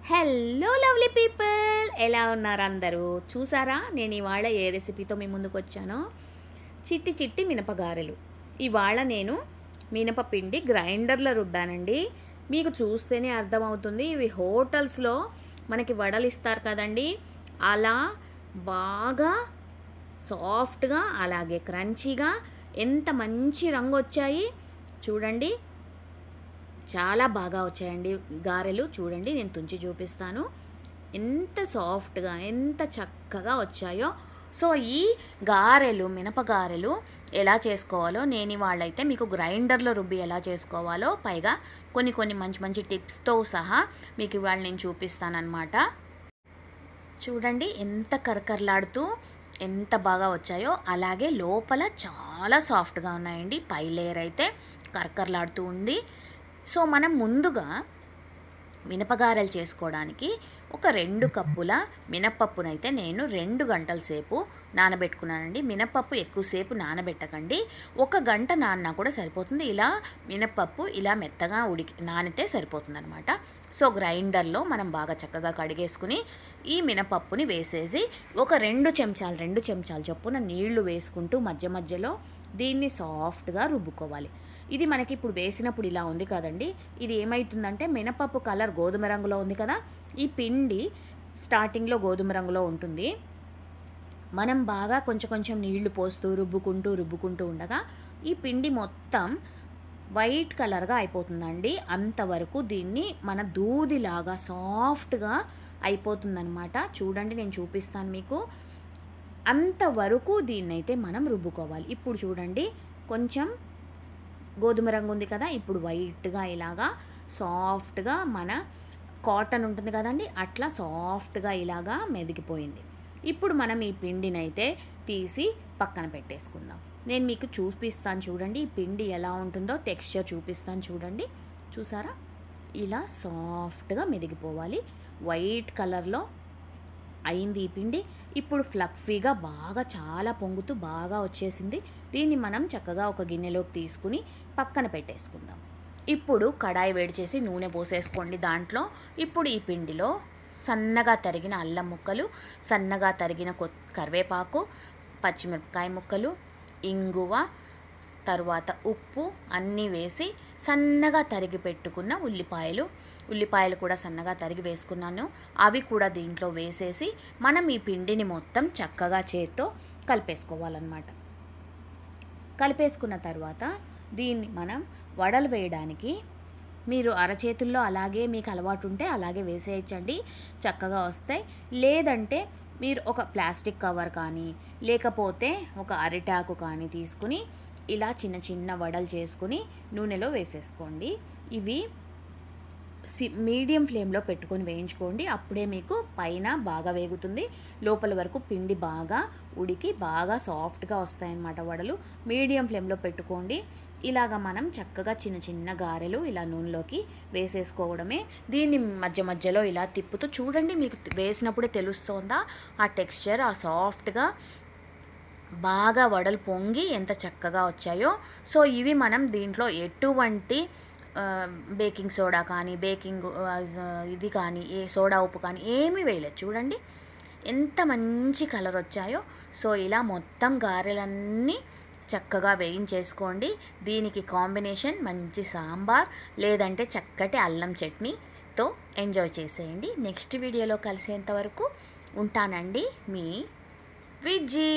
Hello lovely people, ఎలా ఉన్నారు అందరూ? చూసారా నేను ఇవాళ ఏ రెసిపీతో మీ ముందుకు వచ్చానో? చిట్టి చిట్టి మినపగారెలు. ఇవాళ నేను మినపపిండి గ్రైండర్లో రుబ్బానండి. మీకు చూస్తేనే అర్థమవుతుంది, ఇవి హోటల్స్లో మనకి వడలు ఇస్తారు కదండి, అలా బాగా సాఫ్ట్గా, అలాగే క్రంచీగా, ఎంత మంచి రంగు వచ్చాయి చూడండి. చాలా బాగా వచ్చాయండి గారెలు. చూడండి, నేను తుంచి చూపిస్తాను ఎంత సాఫ్ట్గా, ఎంత చక్కగా వచ్చాయో. సో ఈ గారెలు, మినపగారెలు ఎలా చేసుకోవాలో నేను ఇవాళైతే మీకు గ్రైండర్లో రుబ్బి ఎలా చేసుకోవాలో, పైగా కొన్ని మంచి మంచి టిప్స్తో సహా మీకు ఇవాళ నేను చూపిస్తానన్నమాట. చూడండి ఎంత కరకరలాడుతూ ఎంత బాగా వచ్చాయో, అలాగే లోపల చాలా సాఫ్ట్గా ఉన్నాయండి. పై లేయర్ అయితే కరకరలాడుతూ ఉంది. సో మనం ముందుగా మినపగారెలు చేసుకోవడానికి ఒక 2 కప్పుల మినప్పప్పునైతే నేను 2 గంటల సేపు నానబెట్టుకున్నానండి. మినప్పప్పు ఎక్కువసేపు నానబెట్టకండి, 1 గంట నానినా కూడా సరిపోతుంది. ఇలా మినప్పప్పు ఇలా మెత్తగా నానితే సరిపోతుంది అనమాట. సో గ్రైండర్లో మనం బాగా చక్కగా కడిగేసుకుని ఈ మినపప్పుని వేసేసి ఒక 2 చెంచాలు చొప్పున నీళ్లు వేసుకుంటూ మధ్య మధ్యలో దీన్ని సాఫ్ట్గా రుబ్బుకోవాలి. ఇది మనకి ఇప్పుడు వేసినప్పుడు ఇలా ఉంది కదండి, ఇది ఏమవుతుందంటే మినపప్పు కలర్ గోధుమ రంగులో ఉంది కదా, ఈ పిండి స్టార్టింగ్లో గోధుమ రంగులో ఉంటుంది. మనం బాగా కొంచెం నీళ్లు పోస్తూ రుబ్బుకుంటూ ఉండగా ఈ పిండి మొత్తం వైట్ కలర్గా అయిపోతుందండి. అంతవరకు దీన్ని మన దూదిలాగా సాఫ్ట్గా అయిపోతుందన్నమాట. చూడండి, నేను చూపిస్తాను మీకు. అంతవరకు దీన్నైతే మనం రుబ్బుకోవాలి. ఇప్పుడు చూడండి, కొంచెం గోధుమ రంగు ఉంది కదా, ఇప్పుడు వైట్గా ఇలాగా సాఫ్ట్గా మన కాటన్ ఉంటుంది కదండి, అట్లా సాఫ్ట్గా ఇలాగా మెదిగిపోయింది. ఇప్పుడు మనం ఈ పిండిని అయితే తీసి పక్కన పెట్టేసుకుందాం. నేను మీకు చూపిస్తాను చూడండి, ఈ పిండి ఎలా ఉంటుందో టెక్స్చర్ చూపిస్తాను చూడండి. చూసారా, ఇలా సాఫ్ట్గా మెదిగిపోవాలి. వైట్ కలర్లో అయింది ఈ పిండి. ఇప్పుడు ఫ్లఫీగా బాగా చాలా పొంగుతూ బాగా వచ్చేసింది. దీన్ని మనం చక్కగా ఒక గిన్నెలోకి తీసుకుని పక్కన పెట్టేసుకుందాం. ఇప్పుడు కడాయి వేడి చేసి నూనె పోసేసుకోండి దాంట్లో. ఇప్పుడు ఈ పిండిలో సన్నగా తరిగిన అల్లం ముక్కలు, సన్నగా తరిగిన కరివేపాకు, పచ్చిమిరపకాయ ముక్కలు, ఇంగువ, తరువాత ఉప్పు అన్నీ వేసి సన్నగా తరిగి పెట్టుకున్న ఉల్లిపాయలు కూడా సన్నగా తరిగి వేసుకున్నాను. అవి కూడా దీంట్లో వేసేసి మనం ఈ పిండిని మొత్తం చక్కగా చేత్తో కలిపేసుకోవాలన్నమాట. కలిపేసుకున్న తర్వాత దీన్ని మనం వడలు వేయడానికి మీరు అరచేతుల్లో అలాగే మీకు అలవాటు ఉంటే అలాగే వేసేయచ్చండి, చక్కగా వస్తాయి. లేదంటే మీరు ఒక ప్లాస్టిక్ కవర్ కానీ లేకపోతే ఒక అరిటాకు కానీ తీసుకుని ఇలా చిన్న వడలు చేసుకుని నూనెలో వేసేసుకోండి. ఇవి మీడియం ఫ్లేమ్లో పెట్టుకొని వేయించుకోండి. అప్పుడే మీకు పైన బాగా వేగుతుంది, లోపల వరకు పిండి బాగా ఉడికి బాగా సాఫ్ట్గా వస్తాయన్నమాట వడలు. మీడియం ఫ్లేమ్లో పెట్టుకోండి. ఇలాగ మనం చక్కగా చిన్న గారెలు ఇలా నూనెలోకి వేసేసుకోవడమే. దీన్ని మధ్యలో ఇలా తిప్పుతూ చూడండి, మీకు వేసినప్పుడే తెలుస్తోందా ఆ టెక్స్చర్, ఆ సాఫ్ట్గా బాగా వడలు పొంగి ఎంత చక్కగా వచ్చాయో. సో ఇవి మనం దీంట్లో ఎటువంటి బేకింగ్ సోడా కానీ ఇది కానీ సోడా ఉప్పు కానీ ఏమీ వేయలేదు. చూడండి ఎంత మంచి కలర్ వచ్చాయో. సో ఇలా మొత్తం గారెలన్నీ చక్కగా వేయించేసుకోండి. దీనికి కాంబినేషన్ మంచి సాంబార్ లేదంటే చక్కటి అల్లం చట్నీతో ఎంజాయ్ చేసేయండి. నెక్స్ట్ వీడియోలో కలిసేంత వరకు ఉంటానండి, మీ విజ్జీ.